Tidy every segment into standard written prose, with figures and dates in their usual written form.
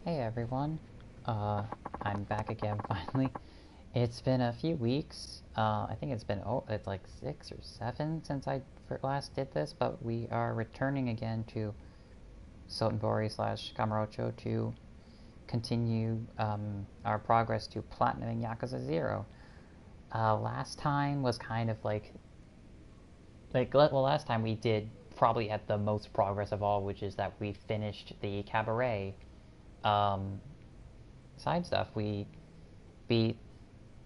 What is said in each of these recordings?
Hey everyone, I'm back again finally. It's been a few weeks. I think it's like 6 or 7 since I last did this, but we are returning again to Sotenbori slash Kamurocho to continue our progress to platinuming Yakuza 0. Last time was kind of last time we did probably had the most progress of all, which is that we finished the cabaret um, side stuff. We beat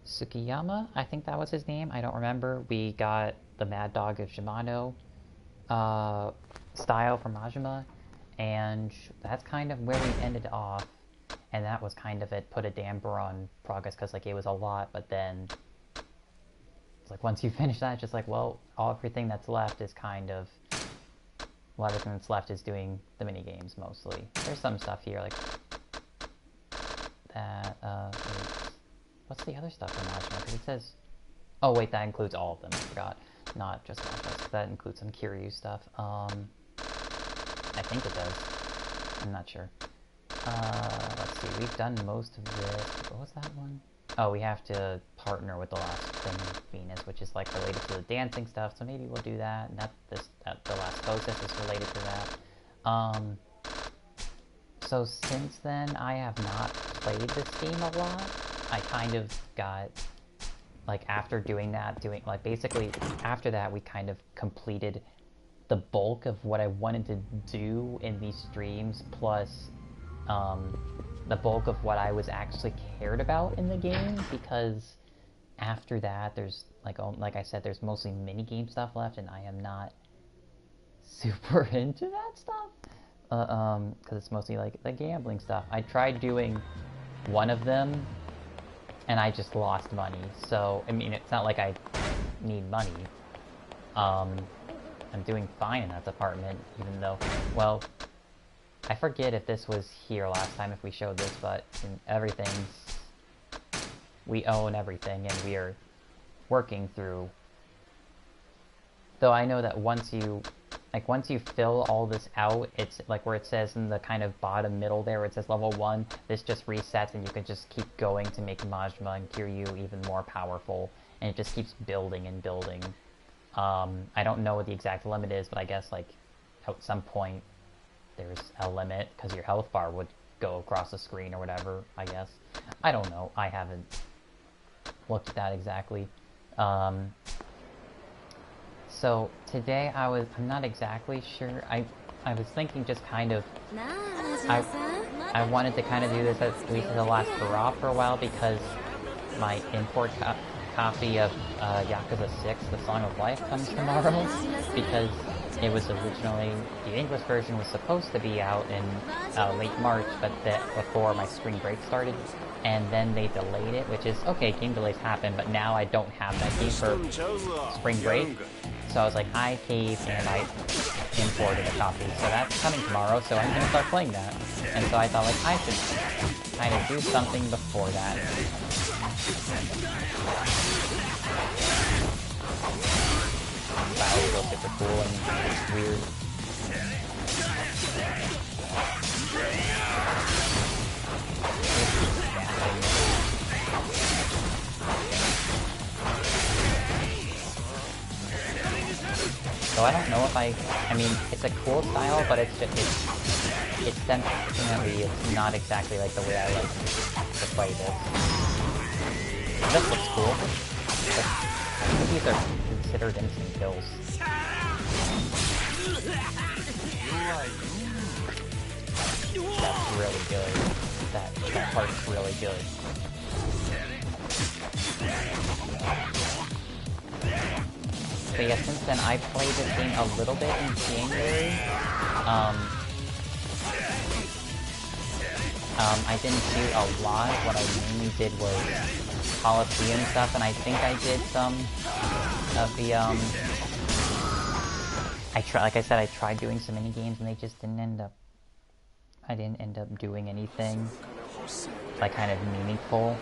Tsukiyama, I think that was his name. I don't remember. We got the Mad Dog of Shimano uh, style from Majima, and that's kind of where we ended off. And that was kind of it. Put a damper on progress because like it was a lot, but then it's like once you finish that, it's just like everything that's left is everything that's left is doing the mini games mostly. There's some stuff here like that. What's the other stuff in Majima? Because it says... Oh, wait, that includes all of them. I forgot. Not just Majima. That includes some Kiryu stuff. I think it does. I'm not sure. Let's see. We've done most of this. What was that one? Oh, we have to partner with the last thing in Venus, which is, like, related to the dancing stuff. So maybe we'll do that. And the last hostess is related to that. So since then, I have not played this game a lot. I kind of got, like, after basically, after that, we kind of completed the bulk of what I wanted to do in these streams, plus, the bulk of what I was actually cared about in the game, because after that, there's, like I said, there's mostly mini-game stuff left, and I am not super into that stuff. Because it's mostly, like, the gambling stuff. I tried doing one of them, and I just lost money. So, I mean, it's not like I need money. I'm doing fine in that department, even though, well, I forget if this was here last time, if we showed this, but we own everything, and we are working through. Though I know that once you fill all this out, it's like where it says in the kind of bottom middle there, where it says level 1, this just resets and you can just keep going to make Majima and Kiryu even more powerful, and it just keeps building and building. I don't know what the exact limit is, but I guess like at some point there's a limit, because your health bar would go across the screen or whatever, I guess. I don't know, I haven't looked at that exactly. So today I'm not exactly sure. I was thinking just kind of, I wanted to kind of do this at least as the last hurrah for a while, because my import copy of Yakuza 6, The Song of Life, comes tomorrow, because it was originally, the English version was supposed to be out in late March, but before my spring break started, and then they delayed it, which is, okay, game delays happen, but now I don't have that game for spring break. So I was like, I caved and I imported a copy. So that's coming tomorrow, so I'm gonna start playing that. And so I thought, like, I should kind of do something before that. Battle was super cool and weird. So I don't know if I mean, it's a cool style, but it's definitely, it's not exactly like the way I like to play this. This looks cool. But I think these are considered instant kills. That's really good. That part's really good. So yeah, since then I played this game a little bit in January. I didn't do a lot. What I mainly did was Coliseum stuff, and I think I did some of the like I said, I tried doing some mini games and they just didn't end up. I didn't end up doing anything like kind of meaningful.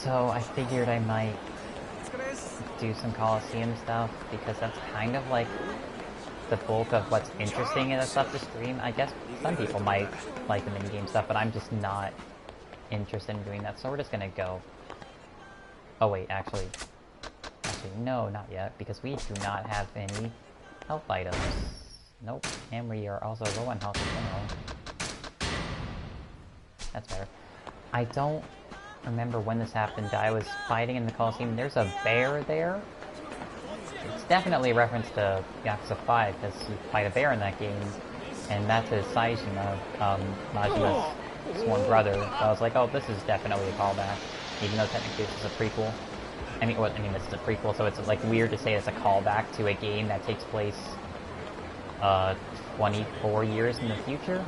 So I figured I might do some Coliseum stuff, because that's kind of like the bulk of what's interesting in the stuff to stream. I guess some people might like the minigame stuff, but I'm just not interested in doing that, so we're just gonna go. Oh wait, actually no, not yet, because we do not have any health items. Nope, and we are also low on health in general. That's better. I don't remember when this happened. I was fighting in the Coliseum. There's a bear there. It's definitely a reference to Yakuza 5, because you fight a bear in that game, and that's his Saishima, Majima's sworn brother. So I was like, oh, this is definitely a callback, even though technically this is a prequel. I mean, this is a prequel, so it's like weird to say it's a callback to a game that takes place 24 years in the future.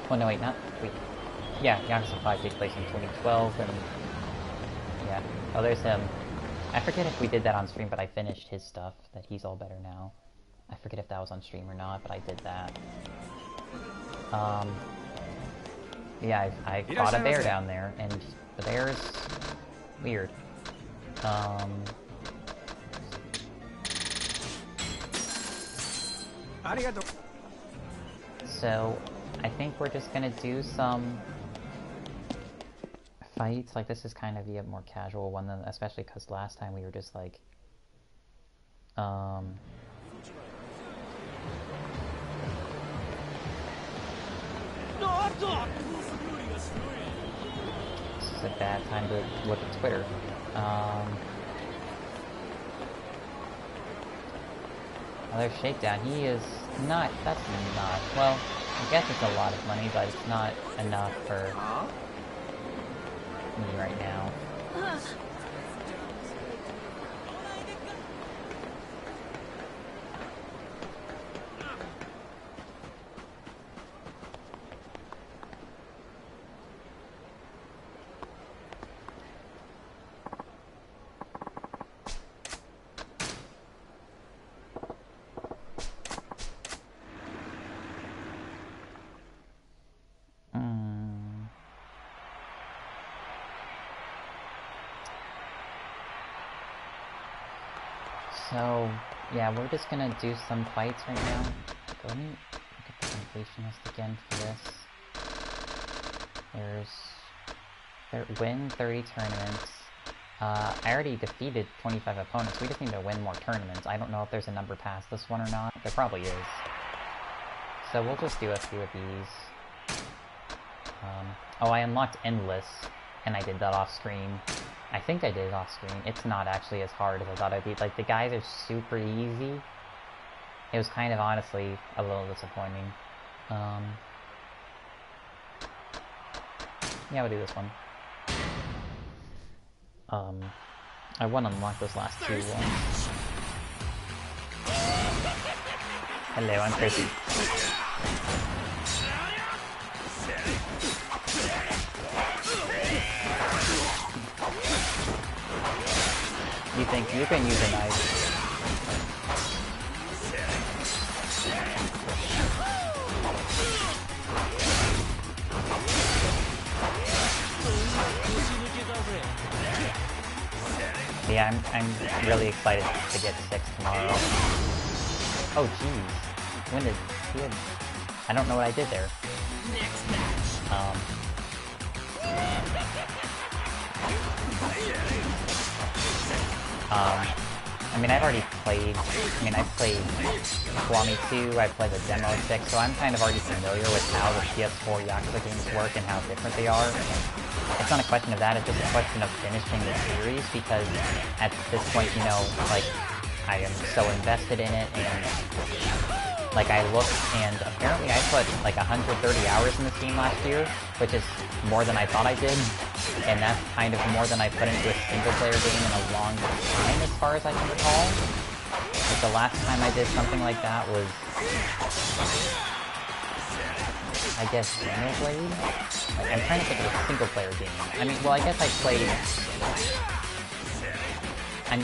Well, no, wait, wait. Yeah, Yakuza 5 takes place in 2012, and yeah. Oh, there's him. I forget if we did that on stream, but I finished his stuff, that he's all better now. I forget if that was on stream or not, but I did that. Yeah, I caught a bear down there, and the bear is weird. So, I think we're just gonna do some fights. Like, this is kind of a more casual one, especially because last time we were just like, this is a bad time to look at Twitter. Another shakedown. He is not, that's not, well, I guess it's a lot of money, but it's not enough for me right now. So, yeah, we're just gonna do some fights right now. Let me look at the completion list again for this. Win 30 tournaments. I already defeated 25 opponents. We just need to win more tournaments. I don't know if there's a number past this one or not. There probably is. So we'll just do a few of these. Oh, I unlocked Endless, and I did that off screen. I think I did it off screen. It's not actually as hard as I thought it'd be. Like, the guys are super easy. It was kind of, honestly, a little disappointing. Yeah, we'll do this one. I want to unlock those last two ones. Hello, I'm Chrissy. You think you can use a knife? Yeah, I'm really excited to get 6 tomorrow. Oh jeez. When did he had... I don't know what I did there. I mean, I've already played, I've played Kiwami 2, I've played the demo 6, so I'm kind of already familiar with how the PS4 Yakuza games work and how different they are. It's not a question of that, it's just a question of finishing the series, because at this point, you know, like, I am so invested in it, and, like, I looked, and apparently I put, like, 130 hours in this game last year, which is more than I thought I did. And that's kind of more than I put into a single-player game in a long time, as far as I can recall. Like, the last time I did something like that was, I guess, Xenoblade? Like, I'm trying to think of a single-player game. I mean, well, I guess I played... I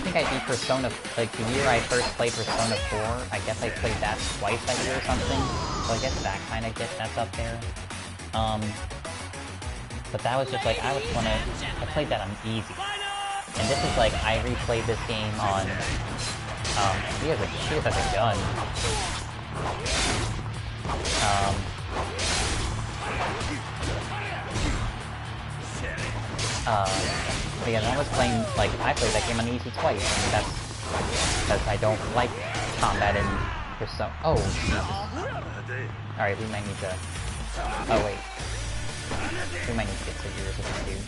think I beat Persona, like, the year I first played Persona 4, I guess I played that twice that year or something. So I guess that kind of that's up there. But that was just like, I played that on easy. And this is like, I replayed this game on, he has a gun. But yeah, I was playing, like, I played that game on easy twice, and that's because I don't like combat in Persona. Oh, Jesus. Alright, we might need to... Oh, wait. We might need to get serious with this dude.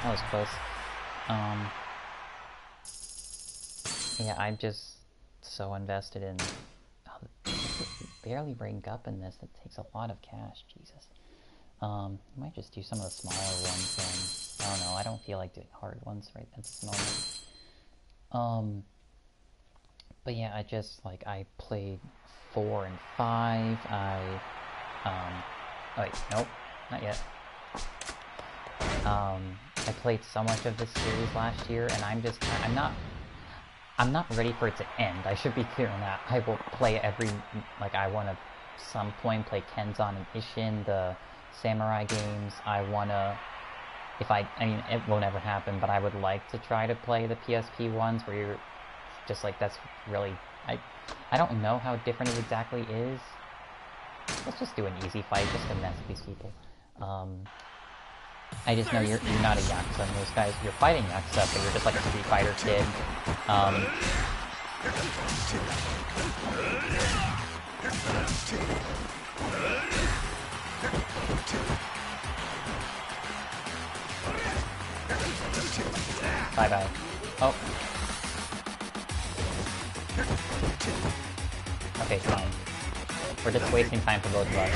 That was close. Yeah, I'm just so invested in... barely rank up in this. It takes a lot of cash, Jesus. I might just do some of the smaller ones then. I don't know, I don't feel like doing hard ones right at this moment. But yeah, I just, like, I played 4 and 5, oh wait, nope, not yet. I played so much of this series last year, and I'm not ready for it to end. I should be clear on that. I will play like, I want to, some point, play Kenzan and Ishin, the samurai games. I want to, I mean, it will never happen, but I would like to try to play the PSP ones, where you're just like, that's really, I don't know how different it exactly is. Let's just do an easy fight, just to mess with these people. I just know you're not a Yakuza, and those guys, you're fighting Yakuza, but you're just like a Street Fighter kid. Bye-bye. Oh. Okay, fine. We're just wasting time for both of us.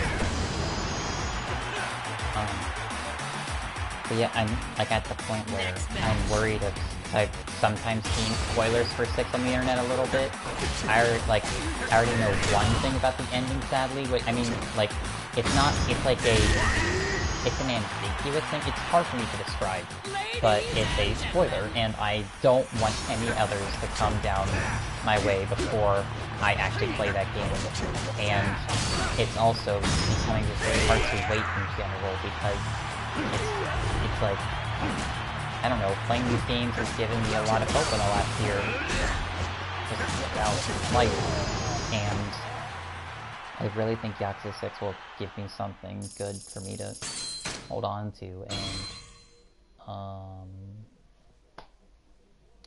But yeah, I'm like at the point where I'm worried of, I've sometimes seen spoilers for 6 on the internet a little bit. I already know one thing about the ending, sadly. I mean, like, it's an ambiguous thing. It's hard for me to describe, but it's a spoiler, and I don't want any others to come down my way before I actually play that game. And it's also becoming just very hard to wait in general, because it's like, I don't know, playing these games has given me a lot of hope in the last year, just about life, and I really think Yakuza 6 will give me something good for me to hold on to,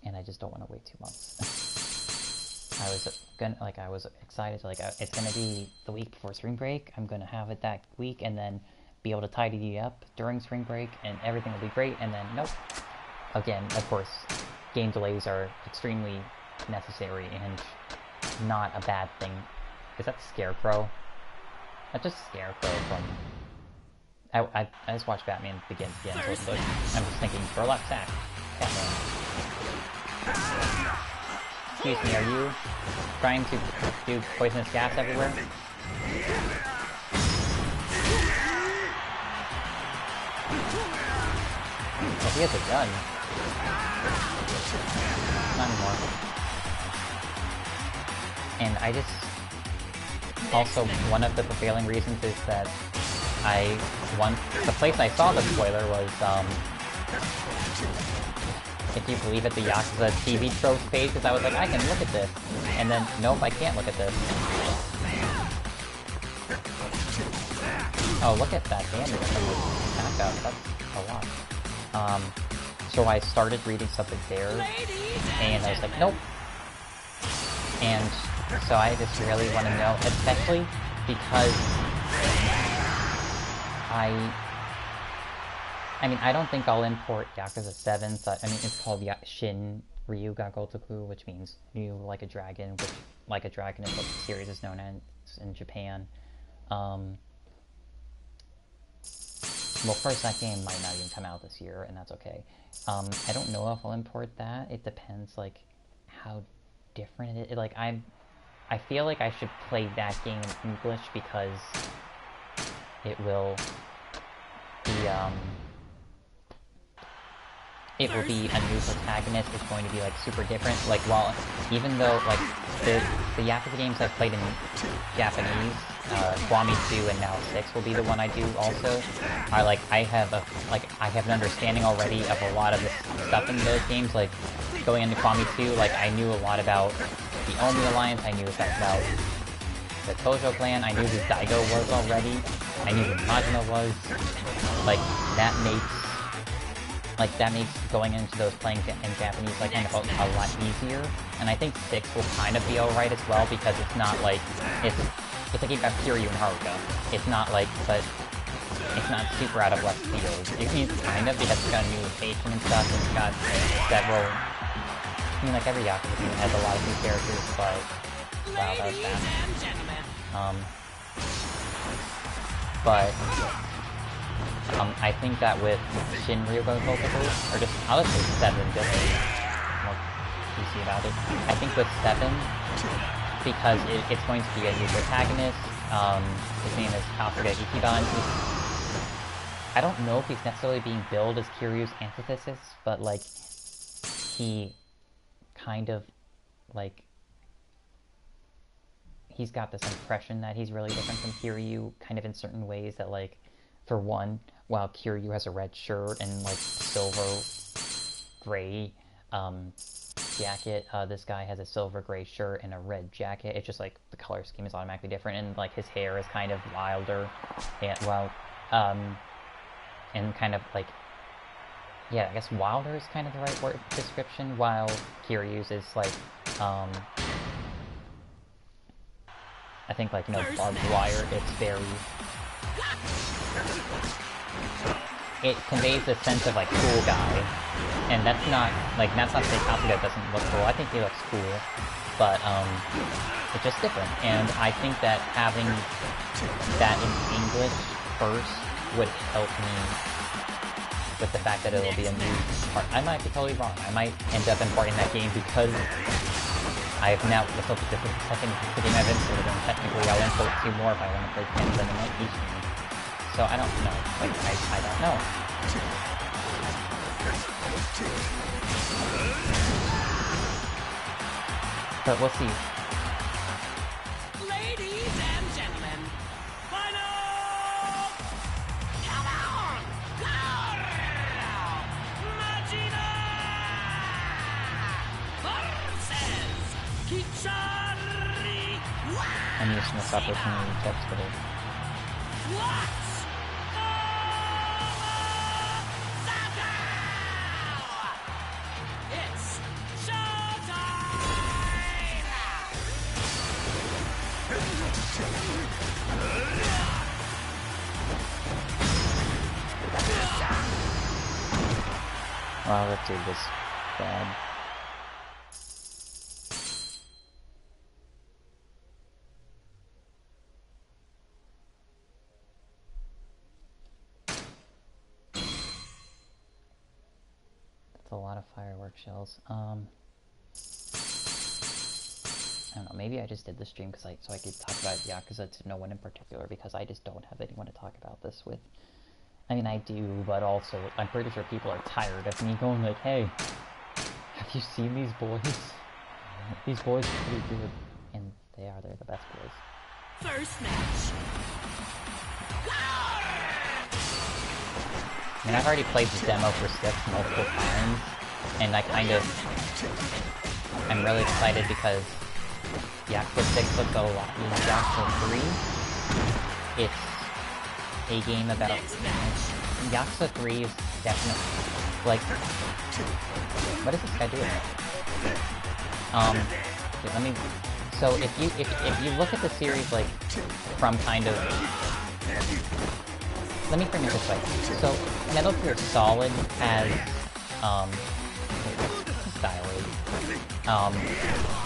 and I just don't want to wait 2 months. I was excited to, it's gonna be the week before spring break, I'm gonna have it that week, and then be able to tidy up during spring break, and everything will be great, and then nope. Again, of course, game delays are extremely necessary and not a bad thing. Is that Scarecrow? That's just Scarecrow from... I just watched Batman Begins again, so I'm just thinking, Burlap Sack, Batman. Excuse me, are you trying to do poisonous gas everywhere? Oh, he has a gun. Not anymore. And I just... Also, one of the prevailing reasons is that the place I saw the spoiler was, if you believe it, the Yakuza TV tropes page, because I was like, I can look at this. And then, nope, I can't look at this. Oh, look at that damage from the back up. That's a lot. So I started reading something there, and I was like, nope. And so I just really want to know, especially because I mean, I don't think I'll import Yakuza 7, so, I mean, it's called Shin Ryu ga Gotoku, which means new like a dragon, which, like a dragon is what the series is known as in Japan. well, first, that game might not even come out this year, and that's okay. I don't know if I'll import that. It depends, like, how different it is. Like, I feel like I should play that game in English because it will be, it will be a new protagonist. It's going to be, like, super different. Like, while, even though, like, the Yakuza games I've played in Japanese, Kwami 2 and now 6 will be the one I do also, are, like, I have an understanding already of a lot of the stuff in those games. Like, going into Kwami 2, like, I knew a lot about the Omi Alliance, I knew stuff about the Tojo clan, I knew who Daigo was already, I knew who Majima was. Like, that makes going into those playing in Japanese, like, kind of a lot easier. And I think 6 will kind of be alright as well, because it's not like, it's a game about Kiryu and Haruka. It's not like, but it's not super out of left field. It means kind of, because it's got a new location and stuff, and it's got several, I mean, like, every Yakuza game has a lot of new characters, but, wow, that was fast. I think that with Shinryu going multiple, or just, I'll just say 7, just to be more PC about it. I think with 7, because it's going to be a new protagonist, his name is Kasuga Ichiban. I don't know if he's necessarily being billed as Kiryu's antithesis, but, like, he kind of, like, he's got this impression that he's really different from Kiryu, kind of in certain ways that, like, for one, while Kiryu has a red shirt and, like, silver gray jacket, this guy has a silver gray shirt and a red jacket. It's just, like, the color scheme is automatically different, and, like, his hair is kind of wilder, and, well, and kind of, like, yeah, I guess wilder is kind of the right word description, while Kiryu's is, like, I think, like, no barbed wire, it's very, it conveys a sense of, like, cool guy, and that's not to say Kasuga doesn't look cool. I think he looks cool, but, it's just different, and I think that having that in English first would help me with the fact that it'll be a new part. I might be totally wrong. I might end up importing that game because I've now, this will be the second game I've imported, and technically I'll import 2 more if I want to play Kenzan and like each game. So I don't know. Like, I don't know. But we'll see. Ladies and gentlemen, final countdown! Majima versus Kichari! I'm using this opportunity to text for it. What? It's showtime! Wow, that dude was bad. That's a lot of firework shells. I don't know, maybe I just did the stream so I could talk about Yakuza to no one in particular, because I just don't have anyone to talk about this with. I mean, I do, but also, I'm pretty sure people are tired of me going like, hey, have you seen these boys? These boys are pretty good. And they're the best boys. First match. I mean, I've already played the demo for 6 multiple times, and I'm really excited because Yakuza 6 looks a lot like Yakuza 3. It's a game about, Yakuza 3 is definitely, like, what is this guy doing? Okay, let me, so if you look at the series, like, from kind of, let me frame it this way. So, Metal Gear Solid has, wait, what's the style is?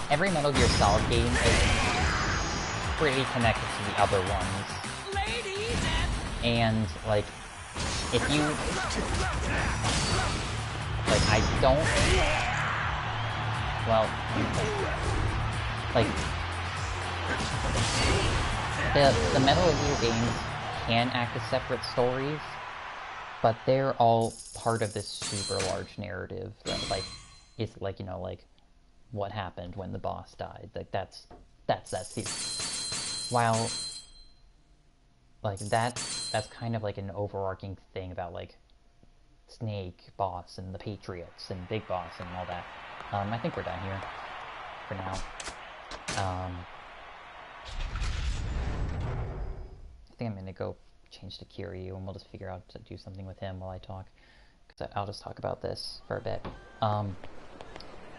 Every Metal Gear Solid game is pretty connected to the other ones. And, like, if you like, I don't. Well, like the Metal Gear games can act as separate stories, but they're all part of this super large narrative that like is like, you know, like what happened when the boss died. Like that's that series. While like that's kind of like an overarching thing about like Snake, Boss, and the Patriots, and Big Boss, and all that. I think we're done here for now. I think I'm gonna go change to Kiryu, and we'll just figure out to do something with him while I talk, because I'll just talk about this for a bit.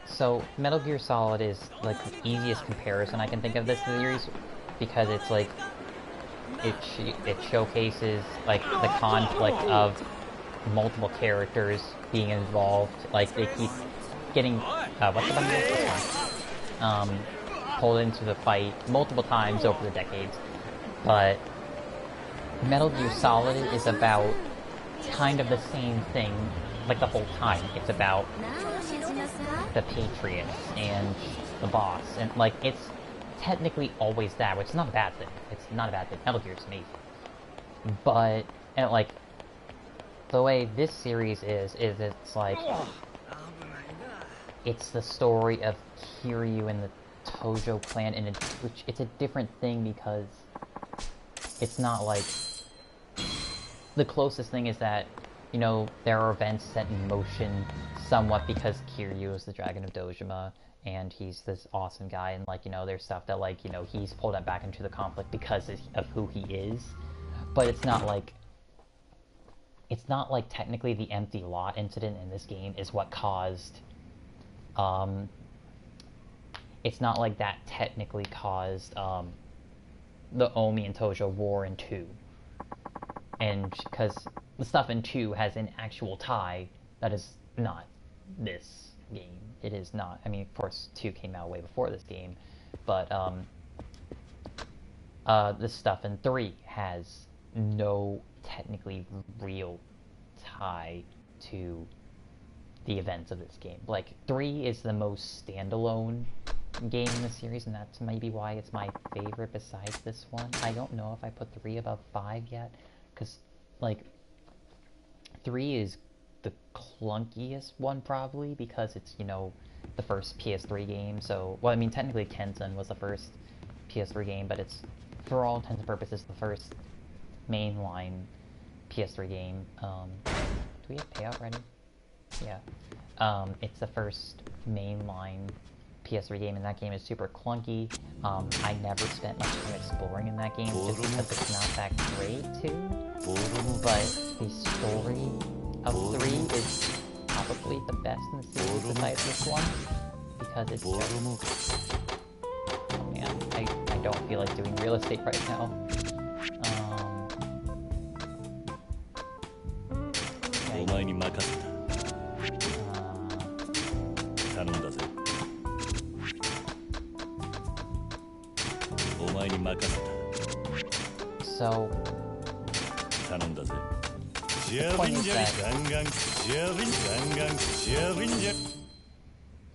So Metal Gear Solid is like the easiest comparison I can think of this series, because it's like it showcases like the conflict of multiple characters being involved. Like they keep getting what's the one? Pulled into the fight multiple times over the decades. But Metal Gear Solid is about kind of the same thing, like the whole time. It's about the Patriots and the boss, and like it's technically always that, which is not a bad thing. It's not a bad thing. Metal Gear is amazing, but and like the way this series is it's like it's the story of Kiryu and the Tojo clan, and which it's a different thing because it's not like the closest thing is that, you know, there are events set in motion somewhat because Kiryu is the Dragon of Dojima, and he's this awesome guy, and like, you know, there's stuff that like, you know, he's pulled back into the conflict because of who he is, but it's not like technically the empty lot incident in this game is what caused it's not like that technically caused the Omi and Tojo war in 2. And because the stuff in 2 has an actual tie that is not this game. It is not. I mean, of course, 2 came out way before this game, but this stuff in 3 has no technically real tie to the events of this game. Like, 3 is the most standalone game in the series, and that's maybe why it's my favorite besides this one. I don't know if I put 3 above 5 yet, because, like, 3 is the clunkiest one probably, because it's, you know, the first PS3 game, so, well, I mean, technically Kenzan was the first PS3 game, but it's, for all intents and purposes, the first mainline PS3 game. Do we have payout ready? Yeah. It's the first mainline PS3 game, and that game is super clunky. I never spent much time exploring in that game just because it's not that great too. But the story of 3 is probably the best in the series besides this one, because it's just... Oh man, I don't feel like doing real estate right now. So, the point is that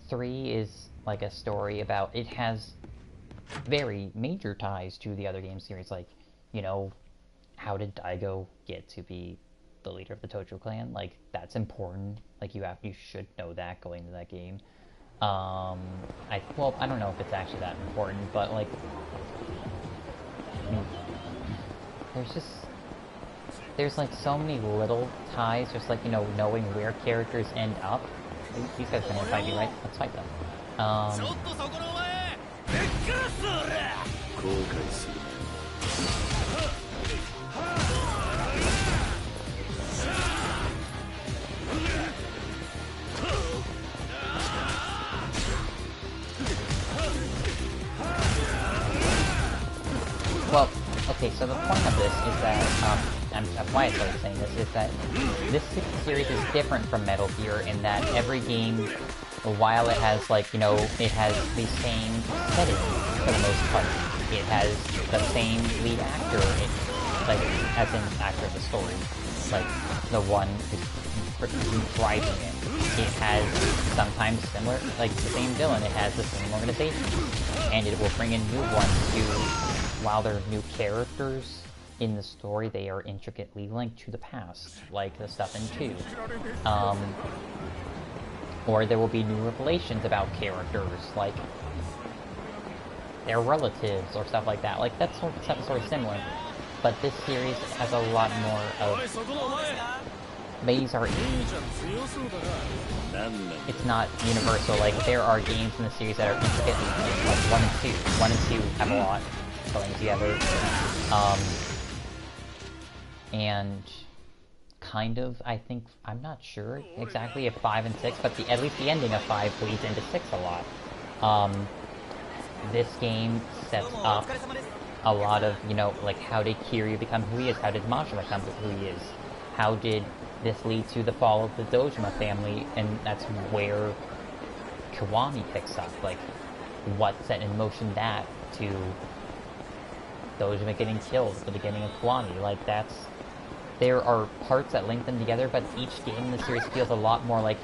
3 is like a story about, it has very major ties to the other game series, like, you know, how did Daigo get to be the leader of the Tojo clan? Like, that's important. Like, you should know that going into that game. I don't know if it's actually that important, but like, I mean, there's like so many little ties, just like, you know, knowing where characters end up. These guys are gonna fight me, right? Let's fight them. Well, okay, so the point of this is that, why I started saying this, is that this series is different from Metal Gear in that every game, while it has, like, you know, it has the same setting for the most part. It has the same lead actor. like, as in actor of the story, like, the one who's driving it, it has sometimes similar, like, the same villain, it has the same organization, and it will bring in new ones to, while they're new characters in the story, they are intricately linked to the past, like the stuff in 2. Or there will be new revelations about characters, like their relatives or stuff like that. Like, that sort of stuff is sort of similar. But this series has a lot more of... These are... It's not universal. Like, there are games in the series that are intricately linked, like 1 and 2. 1 and 2 have a lot going together. And... kind of, I think, I'm not sure exactly if 5 and 6, but at least the ending of 5 leads into 6 a lot. This game sets up a lot of, you know, like, how did Kiryu become who he is? How did Masha become who he is? How did this lead to the fall of the Dojima family? And that's where Kiwami picks up. Like, what set in motion that to Dojima getting killed at the beginning of Kiwami? Like, that's... There are parts that link them together, but each game in the series feels a lot more like,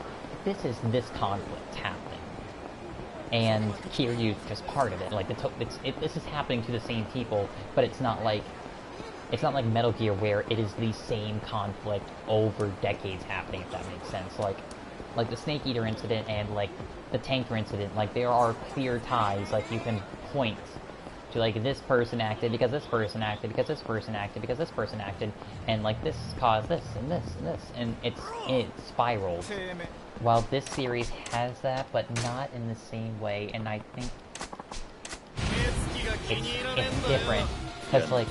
this is this conflict happening. And Kiryu's just part of it. Like, this is happening to the same people, but it's not like Metal Gear where it is the same conflict over decades happening, if that makes sense. Like the Snake Eater incident and, like, the Tanker incident, like, there are clear ties, like, you can point to, like, this person acted because this person acted because this person acted because this person acted, and, like, this caused this and this and this, and it spirals. While this series has that, but not in the same way, and I think it's different, because, like,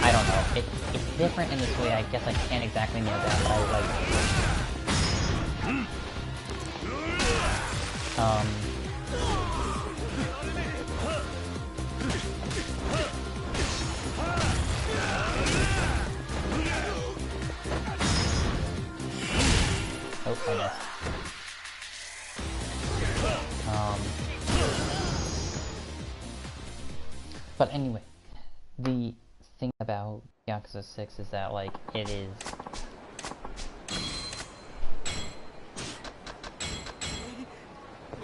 I don't know, it's different in this way. I guess I can't exactly nail down, but I was like, oh, I missed. But anyway, the thing about Yakuza 6 is that, like, it is...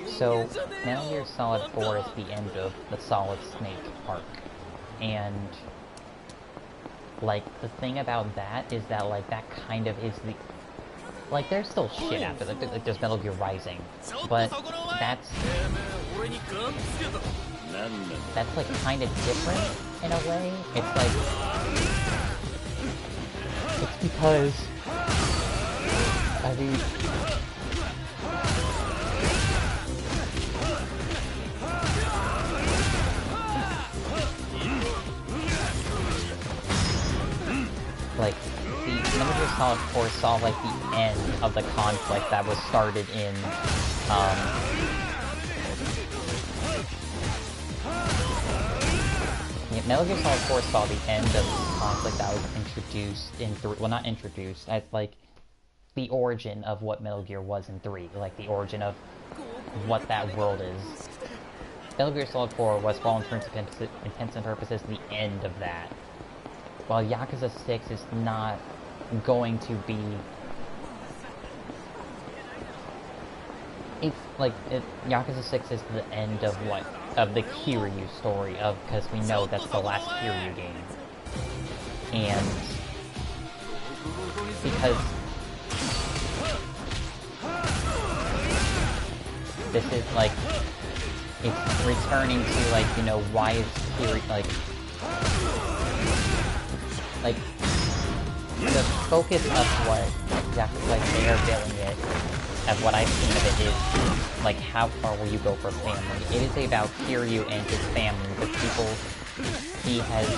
So, Metal Gear Solid 4 is the end of the Solid Snake arc. And, like, the thing about that is that, like, that kind of is the... Like, there's still shit after that. Like, there's Metal Gear Rising. But that's, like, kind of different in a way. It's like... It's because... I mean... Like, the Metal Gear Solid 4 saw, like, the end of the conflict that was started in, Metal Gear Solid 4 saw the end of the conflict that was introduced in 3, well, not introduced, as, like, the origin of what Metal Gear was in 3, like, the origin of what that world is. Metal Gear Solid 4 was, for all intents and purposes, the end of that. While Yakuza 6 is not going to be... It's like, Yakuza 6 is the end of what? Of the Kiryu story, because we know that's the last Kiryu game. And... because... this is, like... It's returning to, like, you know, why is Kiryu, like, the focus of what Yakuza, like, they are billing it, of what I've seen of it is, like, how far will you go for family? It is about Kiryu and his family, the people he has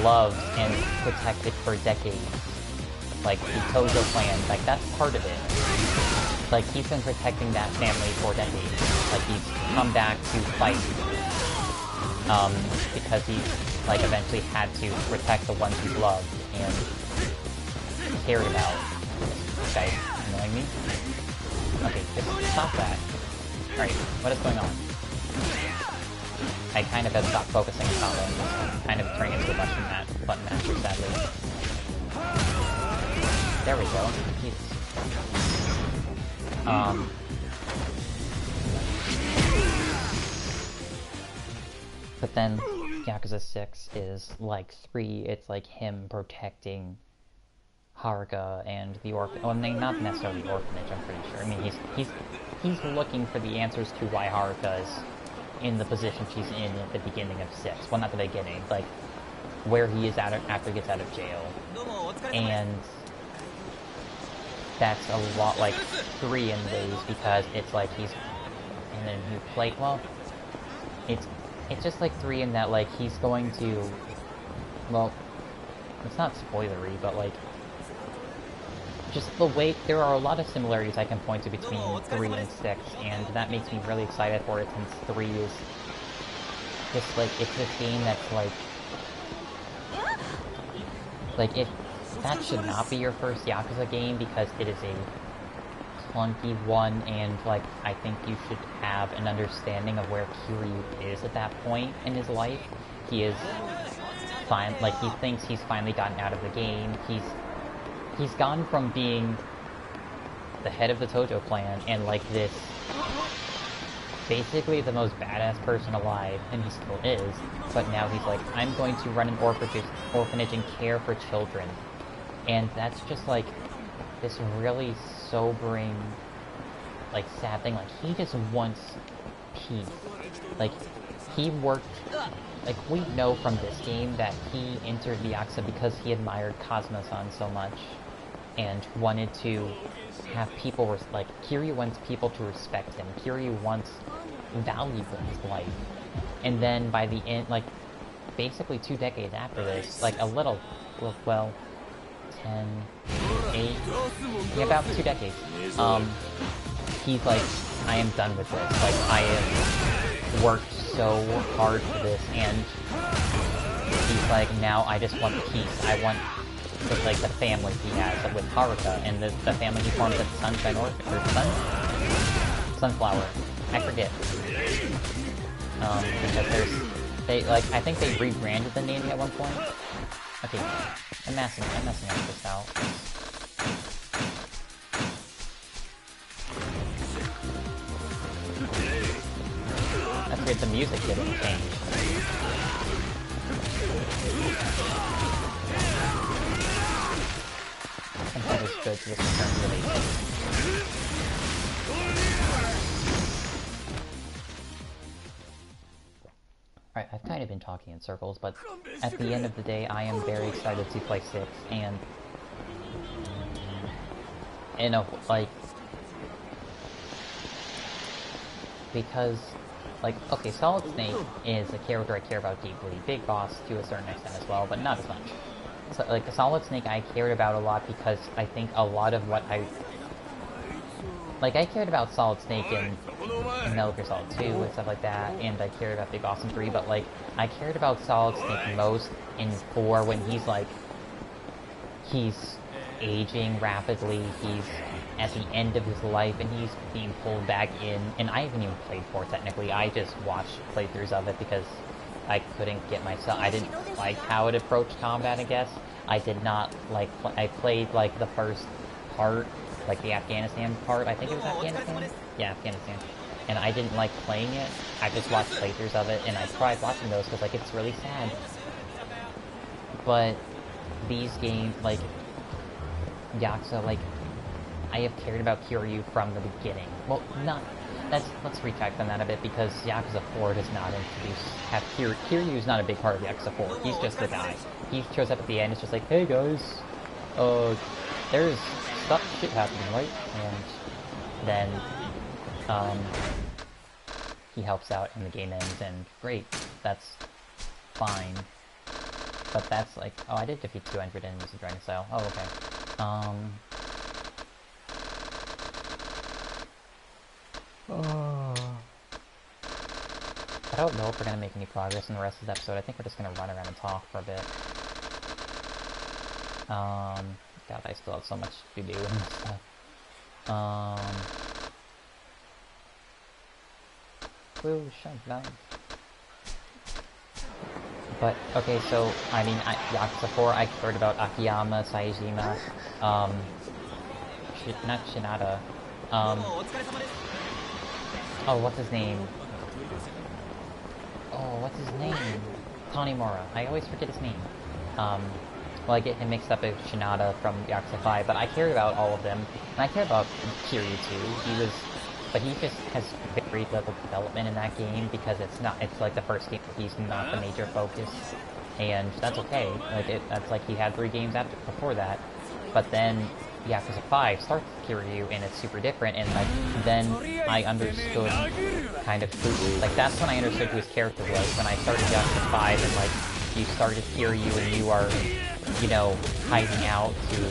loved and protected for decades. Like, the Tojo clan, like, that's part of it. Like, he's been protecting that family for decades. Like, he's come back to fight, because he's, like, eventually had to protect the ones he loved and cared about. This guy's annoying me? Okay, just stop that. Alright, what is going on? I kind of have stopped focusing on combo and just kind of turning into a button master, sadly. There we go. Jesus. But then Yakuza 6 is like 3, it's like him protecting Haruka and the orphan. Well, not necessarily the orphanage, I'm pretty sure. I mean, he's looking for the answers to why Haruka is in the position she's in at the beginning of 6. Well, not the beginning, like where he is after he gets out of jail. And that's a lot like 3 in ways, because it's like he's in a new plate. Well, it's just like 3 in that, like, he's going to, well, it's not spoilery, but like, just the way, there are a lot of similarities I can point to between 3 and 6, and that makes me really excited for it, since 3 is just like, it's this game that's like if that should not be your first Yakuza game, because it is a clunky one, and like, I think you should have an understanding of where Kiryu is at that point in his life. He is fine, like, he thinks he's finally gotten out of the game. He's gone from being the head of the Tojo clan and like this, basically the most badass person alive, and he still is, but now he's like, I'm going to run an orphanage and care for children. And that's just like this really sobering, like, sad thing. Like, he just wants peace. Like, he worked, like, we know from this game that he entered the Yakuza because he admired Kazuma-san so much and wanted to have people, like, Kiryu wants people to respect him. Kiryu wants value in his life. And then by the end, like, basically 2 decades after this, like, a little, well, 10, 8, yeah, about 2 decades, he's like, I am done with this. Like, I have worked so hard for this, and he's like, now I just want peace. I want, with, like, the family he has, like, with Haruka, and the family he forms at Sunshine Orchard, or Sunflower. I forget. Because I think they rebranded the name at one point. Okay, I'm messing up this out. That's weird, the music didn't change. Sometimes it's good to just return to the basics. Alright, I've kind of been talking in circles, but at the end of the day, I am very excited to play 6, and like, because, like, okay, Solid Snake is a character I care about deeply, Big Boss to a certain extent as well, but not as much. So, like, Solid Snake I cared about a lot because I think a lot of what I cared about Solid Snake in Metal Gear Solid 2 and stuff like that, and I cared about Big Boss in 3, but, like, I cared about Solid Snake most in 4 when he's, like, he's aging rapidly, he's at the end of his life, and he's being pulled back in, and I haven't even played 4 technically, I just watched playthroughs of it because I couldn't get myself, I didn't like how it approached combat, I guess. I did not like, I played, like, the first part, like the Afghanistan part, I think it was Afghanistan? Yeah, Afghanistan. And I didn't like playing it, I just watched playthroughs of it, and I tried watching those because, like, it's really sad. But these games, like, Yakuza, like, I have cared about Kiryu from the beginning. Well, let's retract on that a bit, because Yakuza 4 does not have Kiryu's not a big part of Yakuza 4, he's just the guy. He shows up at the end, it's just like, hey guys, there's shit happening, right? And then, he helps out and the game ends, and great, that's fine. But that's like, oh, I did defeat 200 enemies in Dragon Style, oh, okay. I don't know if we're gonna make any progress in the rest of this episode. I think we're just gonna run around and talk for a bit. God, I still have so much to do in this stuff. Woo, shut down. But, okay, so, I mean, Yakuza 4, I heard about Akiyama, Saejima, not Shinada, oh, what's his name? Oh, what's his name? Tanimura. I always forget his name. Well, I get him mixed up with Shinada from Yakuza 5, but I care about all of them. And I care about Kiryu too. But he just has very little development in that game because it's like the first game he's not the major focus. And that's okay. That's like he had 3 games before that. But then Yakuza 5 starts with Kiryu and it's super different, and then I understood kind of that's when I understood who his character was, when I started Yakuza 5 and you started Kiryu and you are, hiding out to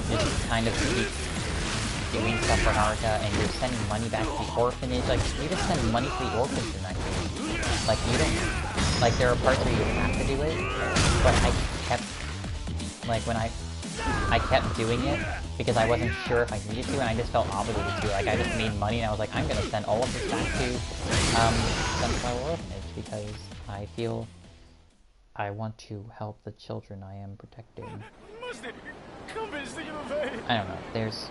just kind of keep doing stuff for Haruka, and you're sending money back to the orphanage. You just send money to the orphans in that game. You don't, there are parts where you have to do it, but I kept, when I kept doing it because I wasn't sure if I needed to, and I just felt obligated to. I just made money, and I was like, I'm gonna send all of this back to Sunflower Orphanage because I feel I want to help the children I am protecting. I don't know. There's.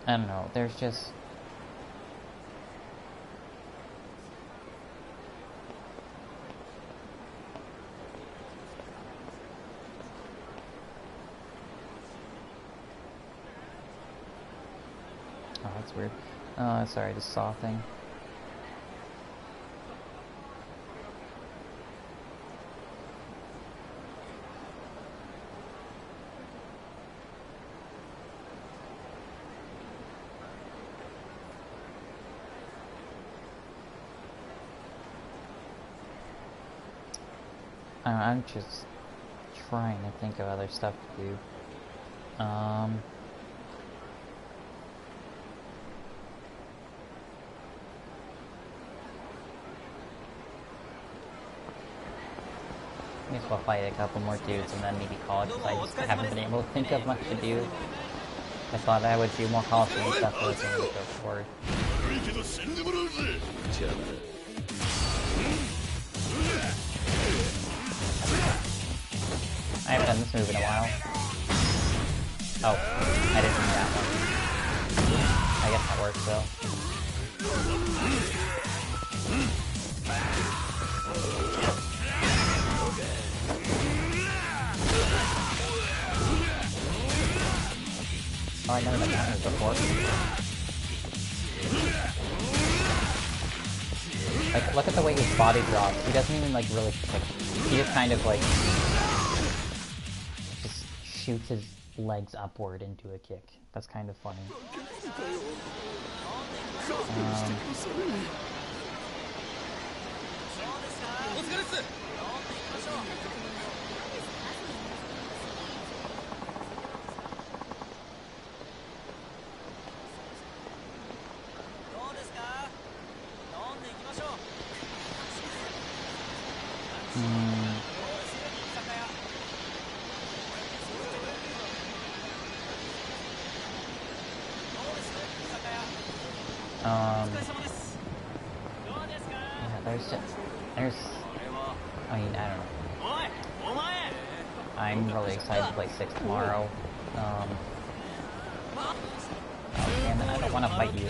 I don't know. There's just. Oh, that's weird. Sorry, I just saw a thing. I'm just trying to think of other stuff to do. I guess we'll fight a couple more dudes and then maybe call it, because I just haven't been able to think of much to do. I thought I would do more Call of Duty stuff, but it's going to go forward. I haven't done this move in a while. Oh, I didn't need that one. I guess that works though. Oh, I never done that move before. Look at the way his body drops. He doesn't even really he just kind of just shoots his legs upward into a kick. That's kind of funny. Yeah, I mean, I don't know. I'm really excited to play 6 tomorrow. Oh, damn it, I don't want to fight you.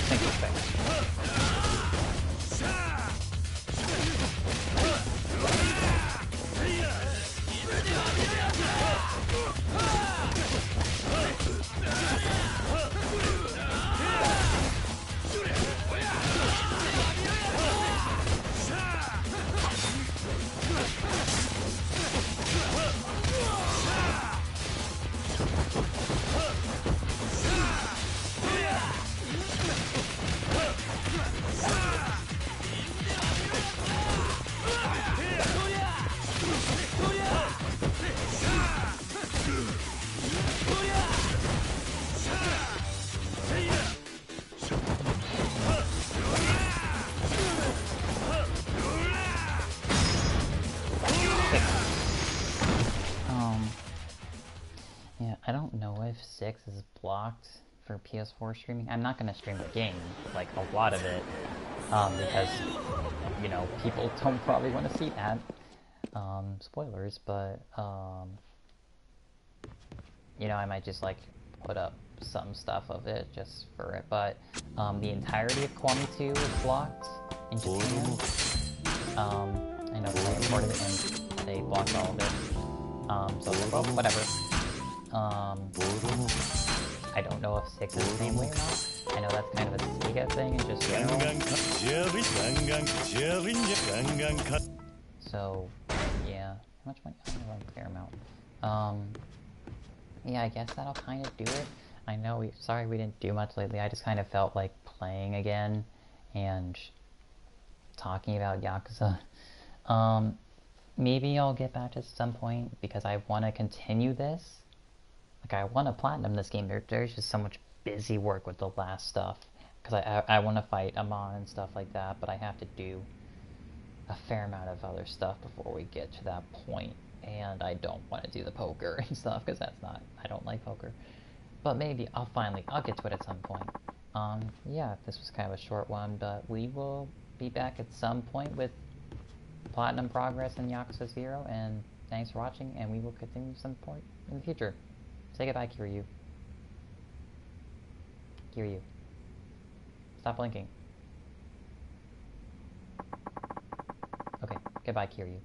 Think it's fixed. Yeah, I don't know if 6 is blocked for PS4 streaming. I'm not going to stream the game, like a lot of it, because, you know, people don't probably want to see that. Spoilers, but, you know, I might just, like, put up some stuff of it just for it. But, the entirety of Kwami 2 is blocked in Japan. I know they imported it and they blocked all of it. So, well, whatever. I don't know if 6 is the same way or not. I know that's kind of a Sega thing in just general. So, yeah. How much money? I don't know, a fair amount. Yeah, I guess that'll kind of do it. I know sorry we didn't do much lately. I just kind of felt like playing again and talking about Yakuza. Maybe I'll get back to some point because I want to continue this. Like, I want to platinum this game. There's just so much busy work with the last stuff. Because I want to fight Amon and stuff like that, but I have to do a fair amount of other stuff before we get to that point. And I don't want to do the poker and stuff, because that's not... I don't like poker. But maybe I'll get to it at some point. Yeah, this was kind of a short one, but we will be back at some point with platinum progress in Yakuza 0, and thanks for watching, and we will continue some point in the future. Say goodbye, Kiryu. Kiryu. Stop blinking. Okay, goodbye, Kiryu.